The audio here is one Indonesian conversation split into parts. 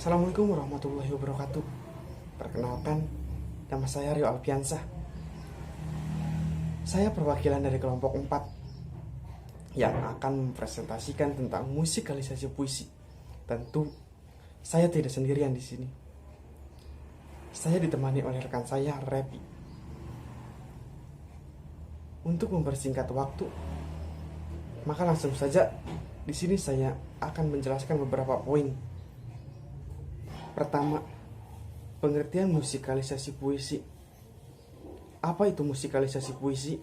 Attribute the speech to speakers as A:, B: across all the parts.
A: Assalamualaikum warahmatullahi wabarakatuh. Perkenalkan, nama saya Rio Alfiansah. Saya perwakilan dari kelompok 4 yang akan mempresentasikan tentang musikalisasi puisi. Tentu, saya tidak sendirian di sini. Saya ditemani oleh rekan saya, Repi. Untuk mempersingkat waktu, maka langsung saja di sini saya akan menjelaskan beberapa poin. Pertama, pengertian musikalisasi puisi. Apa itu musikalisasi puisi?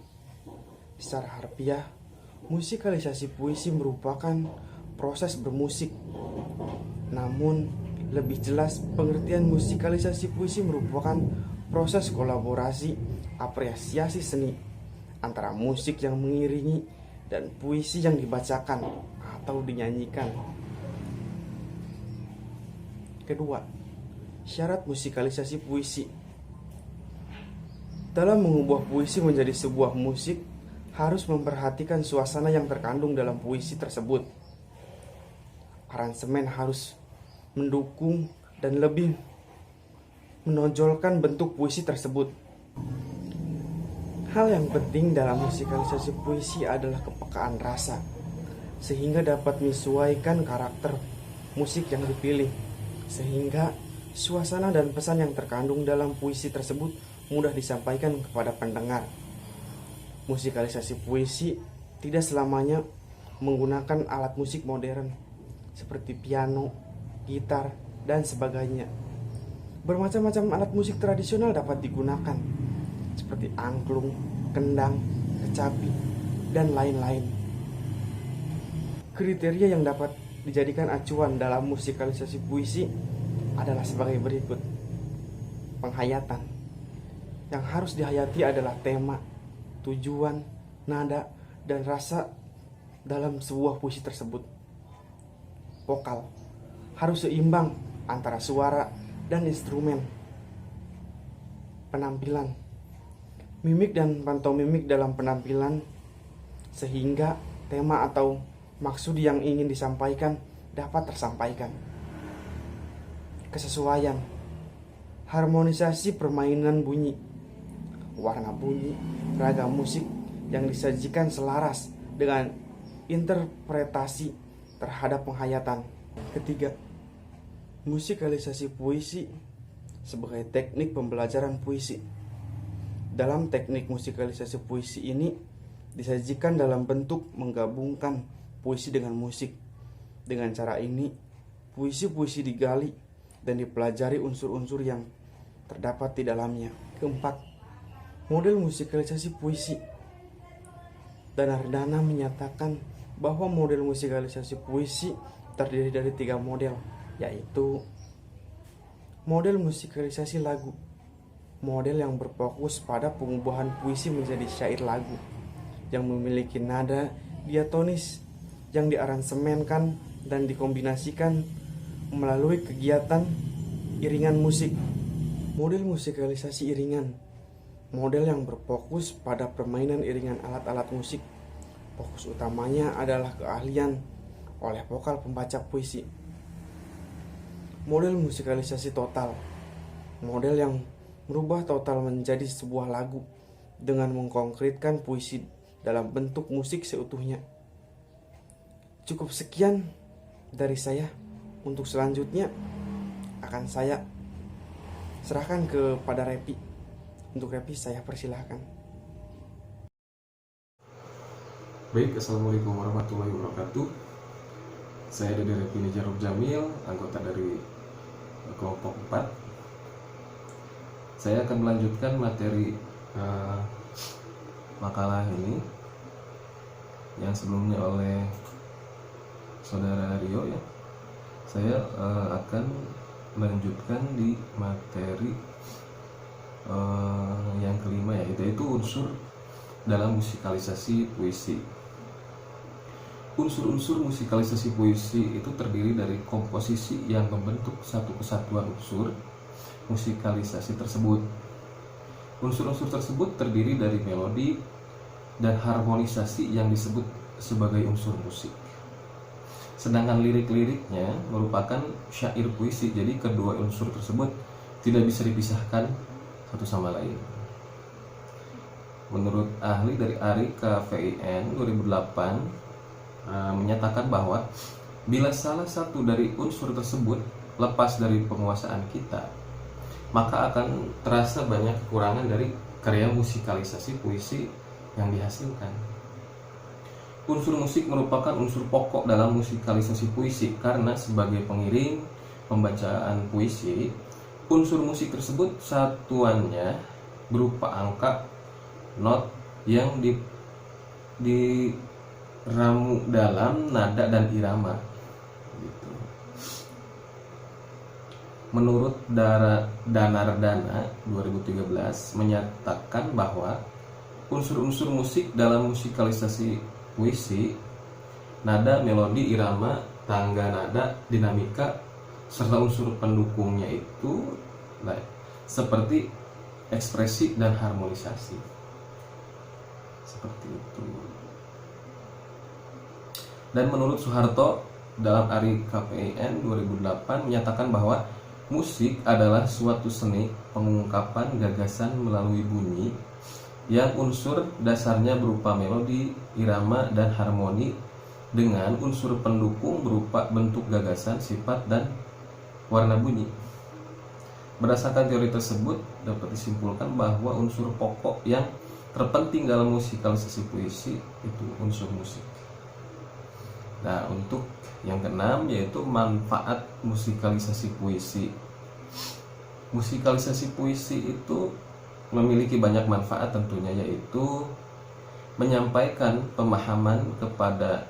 A: Secara harfiah, musikalisasi puisi merupakan proses bermusik. Namun, lebih jelas pengertian musikalisasi puisi merupakan proses kolaborasi apresiasi seni antara musik yang mengiringi dan puisi yang dibacakan atau dinyanyikan. Kedua, syarat musikalisasi puisi. Dalam mengubah puisi menjadi sebuah musik, harus memperhatikan suasana yang terkandung dalam puisi tersebut. Aransemen harus mendukung dan lebih menonjolkan bentuk puisi tersebut. Hal yang penting dalam musikalisasi puisi adalah kepekaan rasa, sehingga dapat menyesuaikan karakter musik yang dipilih, sehingga suasana dan pesan yang terkandung dalam puisi tersebut mudah disampaikan kepada pendengar. Musikalisasi puisi tidak selamanya menggunakan alat musik modern seperti piano, gitar, dan sebagainya. Bermacam-macam alat musik tradisional dapat digunakan seperti angklung, kendang, kecapi, dan lain-lain. Kriteria yang dapat dijadikan acuan dalam musikalisasi puisi adalah sebagai berikut. Penghayatan. Yang harus dihayati adalah tema, tujuan, nada, dan rasa dalam sebuah puisi tersebut. Vokal. Harus seimbang antara suara dan instrumen. Penampilan. Mimik dan pantomimik dalam penampilan sehingga tema atau maksud yang ingin disampaikan dapat tersampaikan. Kesesuaian. Harmonisasi permainan bunyi, warna bunyi, ragam musik yang disajikan selaras dengan interpretasi terhadap penghayatan. Ketiga, musikalisasi puisi sebagai teknik pembelajaran puisi. Dalam teknik musikalisasi puisi ini disajikan dalam bentuk menggabungkan puisi dengan musik. Dengan cara ini, puisi-puisi digali dan dipelajari unsur-unsur yang terdapat di dalamnya. Keempat, model musikalisasi puisi. Dana menyatakan bahwa model musikalisasi puisi terdiri dari 3 model, yaitu model musikalisasi lagu, model yang berfokus pada pengubahan puisi menjadi syair lagu, yang memiliki nada diatonis yang diaransemenkan dan dikombinasikan melalui kegiatan iringan musik. Model musikalisasi iringan, model yang berfokus pada permainan iringan alat-alat musik. Fokus utamanya adalah keahlian oleh vokal pembaca puisi. Model musikalisasi total, model yang merubah total menjadi sebuah lagu dengan mengkonkretkan puisi dalam bentuk musik seutuhnya. Cukup sekian dari saya. Untuk selanjutnya akan saya serahkan kepada Repi. Untuk Repi saya persilahkan.
B: Baik, Assalamualaikum warahmatullahi wabarakatuh. Saya dari Repi Nijarub Jamil, anggota dari kelompok 4. Saya akan melanjutkan materi makalah ini yang sebelumnya oleh Saudara Rio ya. Saya akan melanjutkan di materi yang kelima ya, yaitu unsur dalam musikalisasi puisi. Unsur-unsur musikalisasi puisi itu terdiri dari komposisi yang membentuk satu kesatuan unsur musikalisasi tersebut. Unsur-unsur tersebut terdiri dari melodi dan harmonisasi yang disebut sebagai unsur musik. sedangkan lirik-liriknya merupakan syair puisi. Jadi kedua unsur tersebut tidak bisa dipisahkan satu sama lain. Menurut ahli dari ARI KVIN 2008 menyatakan bahwa bila salah satu dari unsur tersebut lepas dari penguasaan kita, maka akan terasa banyak kekurangan dari karya musikalisasi puisi yang dihasilkan. Unsur musik merupakan unsur pokok dalam musikalisasi puisi karena sebagai pengiring pembacaan puisi, unsur musik tersebut satuannya berupa angka, not yang diramu dalam nada dan irama. Gitu. Menurut Danardana 2013 menyatakan bahwa unsur-unsur musik dalam musikalisasi puisi, nada, melodi, irama, tangga nada, dinamika, serta unsur pendukungnya itu seperti ekspresi dan harmonisasi. Seperti itu. Dan menurut Soeharto dalam ARI KPIN 2008 menyatakan bahwa musik adalah suatu seni pengungkapan gagasan melalui bunyi yang unsur dasarnya berupa melodi, irama, dan harmoni dengan unsur pendukung berupa bentuk gagasan, sifat, dan warna bunyi. Berdasarkan teori tersebut dapat disimpulkan bahwa unsur pokok yang terpenting dalam musikalisasi puisi itu unsur musik. Nah, untuk yang keenam yaitu manfaat musikalisasi puisi. Musikalisasi puisi itu memiliki banyak manfaat tentunya, yaitu menyampaikan pemahaman kepada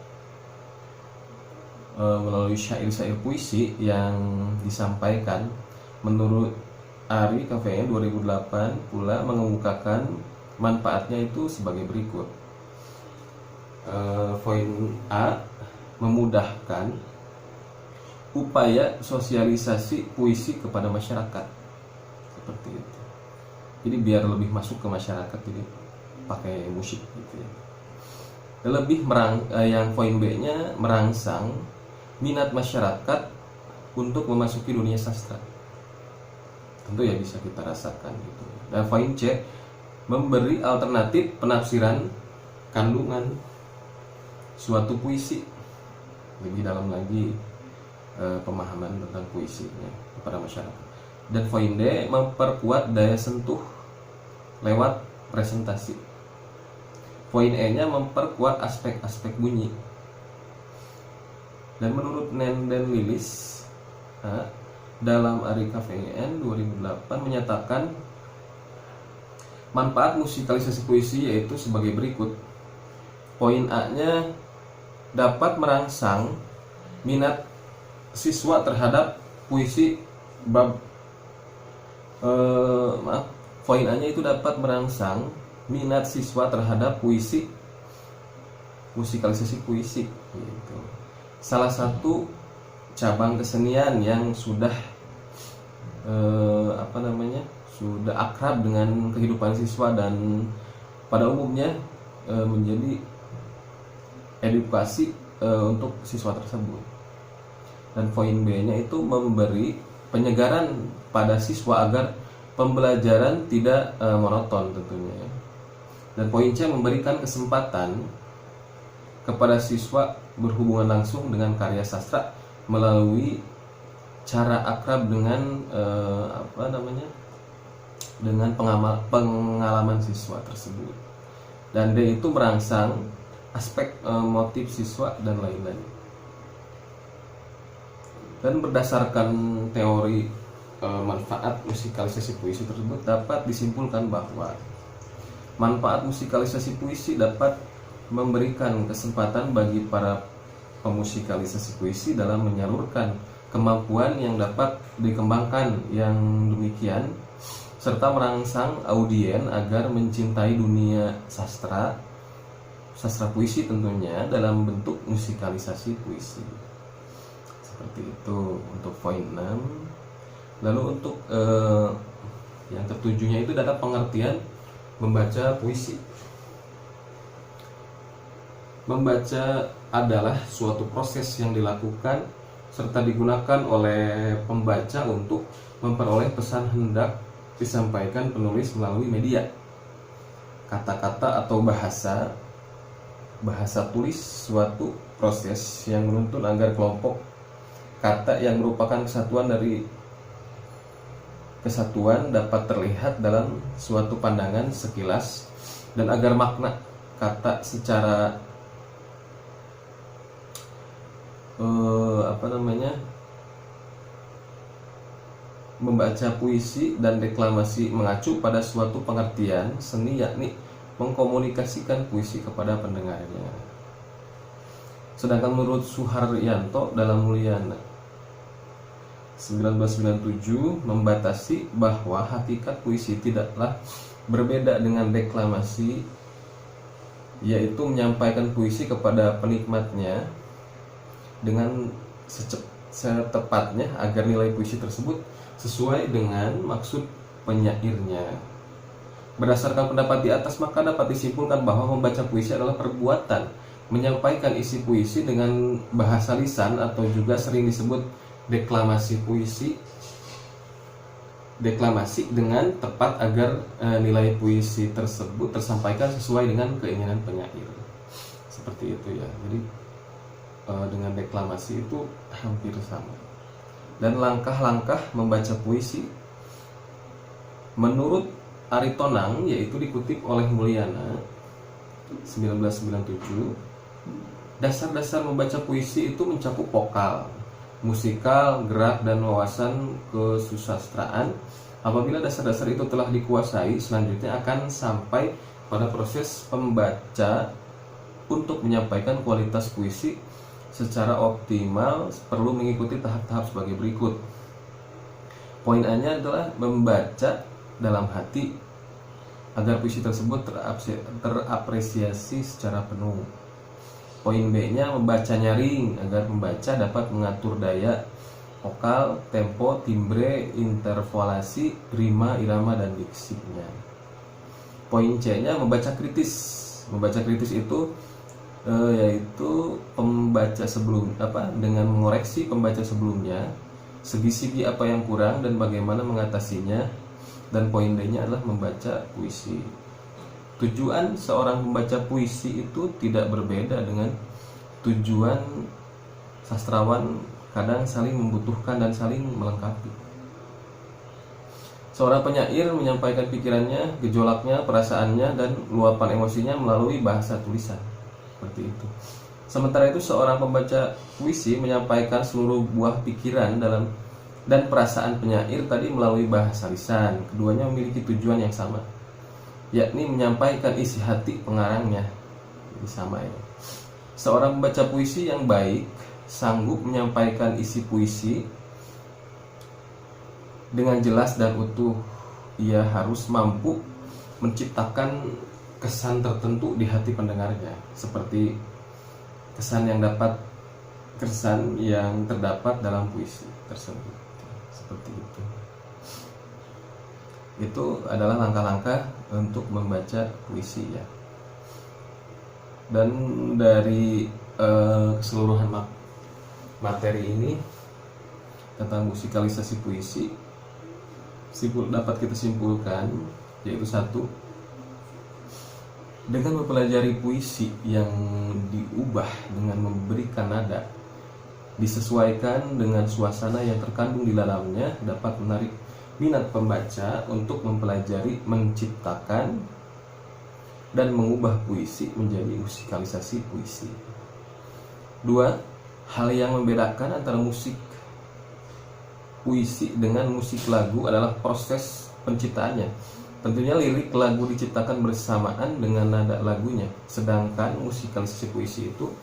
B: melalui syair-syair puisi yang disampaikan. Menurut ARI KVN 2008 pula mengemukakan manfaatnya itu sebagai berikut. Poin A, memudahkan upaya sosialisasi puisi kepada masyarakat. Seperti itu. Jadi biar lebih masuk ke masyarakat, jadi pakai musik gitu ya. Lebih yang poin B-nya merangsang minat masyarakat untuk memasuki dunia sastra. Tentu ya bisa kita rasakan gitu. Dan poin C, memberi alternatif penafsiran kandungan suatu puisi, lebih dalam lagi pemahaman tentang puisinya kepada masyarakat. Dan poin D, memperkuat daya sentuh lewat presentasi. Poin E-nya memperkuat aspek-aspek bunyi. Dan menurut Nenden Lilis dalam ARI KVN 2008 menyatakan manfaat musikalisasi puisi yaitu sebagai berikut. Poin A-nya dapat merangsang minat siswa terhadap puisi bab poin A-nya itu dapat merangsang minat siswa terhadap puisi musikalisasi puisi gitu. Salah satu cabang kesenian yang sudah sudah akrab dengan kehidupan siswa dan pada umumnya menjadi edukasi untuk siswa tersebut. Dan poin B-nya itu memberi penyegaran pada siswa agar pembelajaran tidak monoton tentunya. Dan poin C, memberikan kesempatan kepada siswa berhubungan langsung dengan karya sastra melalui cara akrab dengan dengan pengalaman siswa tersebut. Dan D itu merangsang aspek motif siswa dan lain-lain. Dan berdasarkan teori manfaat musikalisasi puisi tersebut dapat disimpulkan bahwa manfaat musikalisasi puisi dapat memberikan kesempatan bagi para pemusikalisasi puisi dalam menyalurkan kemampuan yang dapat dikembangkan yang demikian, serta merangsang audien agar mencintai dunia sastra puisi tentunya dalam bentuk musikalisasi puisi. Seperti itu untuk poin 6. Lalu untuk yang ketujuhnya itu dapat pengertian membaca puisi. Membaca adalah suatu proses yang dilakukan serta digunakan oleh pembaca untuk memperoleh pesan hendak disampaikan penulis melalui media. Kata-kata atau bahasa tulis suatu proses yang menuntun agar kelompok kata yang merupakan kesatuan dapat terlihat dalam suatu pandangan sekilas, dan agar makna kata secara membaca puisi dan deklamasi mengacu pada suatu pengertian seni, yakni mengkomunikasikan puisi kepada pendengarnya. Sedangkan menurut Suharyanto dalam Mulyana 1997 membatasi bahwa hakikat puisi tidaklah berbeda dengan deklamasi, yaitu menyampaikan puisi kepada penikmatnya dengan setepatnya agar nilai puisi tersebut sesuai dengan maksud penyairnya. Berdasarkan pendapat di atas, maka dapat disimpulkan bahwa membaca puisi adalah perbuatan menyampaikan isi puisi dengan bahasa lisan, atau juga sering disebut deklamasi dengan tepat agar nilai puisi tersebut tersampaikan sesuai dengan keinginan penyair. Seperti itu ya. Jadi dengan deklamasi itu hampir sama. Dan langkah-langkah membaca puisi menurut Aritonang, yaitu dikutip oleh Mulyana 1997, dasar-dasar membaca puisi itu mencakup vokal, musikal, gerak, dan wawasan kesusastraan. Apabila dasar-dasar itu telah dikuasai, selanjutnya akan sampai pada proses pembaca untuk menyampaikan kualitas puisi secara optimal perlu mengikuti tahap-tahap sebagai berikut. Poin A-nya adalah membaca dalam hati agar puisi tersebut terapresiasi secara penuh. Poin B-nya membaca nyaring agar pembaca dapat mengatur daya vokal, tempo, timbre, intervolasi, rima, irama, dan diksinya. Poin C-nya membaca kritis. Membaca kritis itu yaitu pembaca dengan mengoreksi pembaca sebelumnya, segi-segi apa yang kurang dan bagaimana mengatasinya. Dan poin D-nya adalah membaca puisi. Tujuan seorang pembaca puisi itu tidak berbeda dengan tujuan sastrawan, kadang saling membutuhkan dan saling melengkapi. Seorang penyair menyampaikan pikirannya, gejolaknya, perasaannya, dan luapan emosinya melalui bahasa tulisan. Seperti itu. Sementara itu seorang pembaca puisi menyampaikan seluruh buah pikiran dan perasaan penyair tadi melalui bahasa lisan. Keduanya memiliki tujuan yang sama, yakni menyampaikan isi hati pengarangnya. Jadi sama ya. Seorang pembaca puisi yang baik sanggup menyampaikan isi puisi dengan jelas dan utuh. Ia harus mampu menciptakan kesan tertentu di hati pendengarnya, seperti kesan yang terdapat dalam puisi tersebut. Seperti itu. Itu adalah langkah-langkah untuk membaca puisi ya. Dan dari keseluruhan materi ini tentang musikalisasi puisi dapat kita simpulkan, yaitu satu, dengan mempelajari puisi yang diubah dengan memberikan nada disesuaikan dengan suasana yang terkandung di dalamnya, dapat menarik minat pembaca untuk mempelajari, menciptakan, dan mengubah puisi menjadi musikalisasi puisi. Dua, hal yang membedakan antara musik puisi dengan musik lagu adalah proses penciptaannya. Tentunya lirik lagu diciptakan bersamaan dengan nada lagunya, sedangkan musikalisasi puisi itu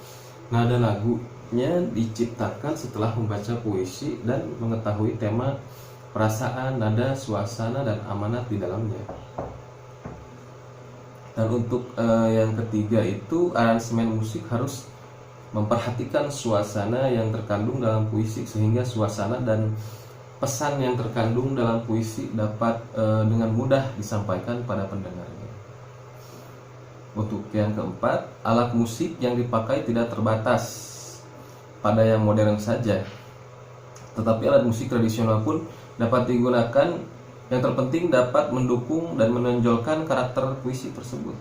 B: nada lagunya diciptakan setelah membaca puisi dan mengetahui tema, perasaan, nada, suasana, dan amanat di dalamnya. Dan untuk yang ketiga itu, aransemen musik harus memperhatikan suasana yang terkandung dalam puisi, sehingga suasana dan pesan yang terkandung dalam puisi dapat dengan mudah disampaikan pada pendengarnya. Untuk yang keempat, alat musik yang dipakai tidak terbatas pada yang modern saja, tetapi alat musik tradisional pun dapat digunakan. Yang terpenting dapat mendukung dan menonjolkan karakter puisi tersebut.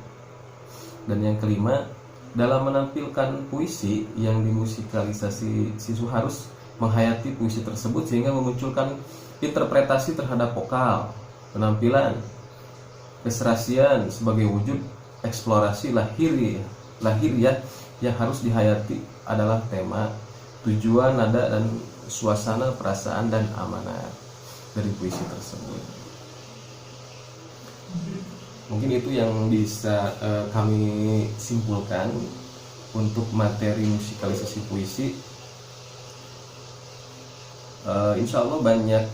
B: Dan yang kelima, dalam menampilkan puisi yang dimusikalisasi, siswa harus menghayati puisi tersebut sehingga memunculkan interpretasi terhadap vokal, penampilan, keserasian sebagai wujud eksplorasi lahiriah yang harus dihayati adalah tema, tujuan, nada, dan suasana, perasaan, dan amanat dari puisi tersebut. Mungkin itu yang bisa kami simpulkan untuk materi musikalisasi puisi. Insya Allah banyak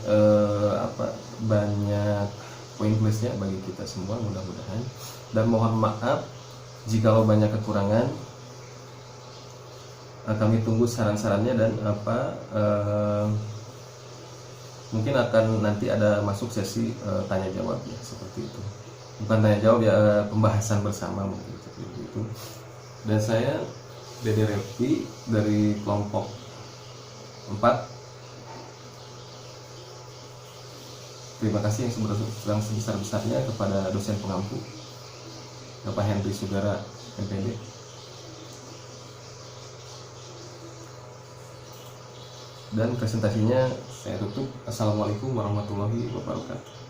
B: banyak poin plusnya bagi kita semua, mudah-mudahan. Dan mohon maaf jikalau banyak kekurangan. Kami tunggu saran-sarannya dan mungkin akan nanti ada masuk sesi tanya jawab ya, seperti itu. Bukan tanya jawab ya, pembahasan bersama mungkin seperti itu. Dan saya Dede Repi dari kelompok 4. Terima kasih yang sebesar-besarnya kepada dosen pengampu Bapak Henry Sugara MPD. Dan presentasinya saya tutup. Assalamualaikum warahmatullahi wabarakatuh.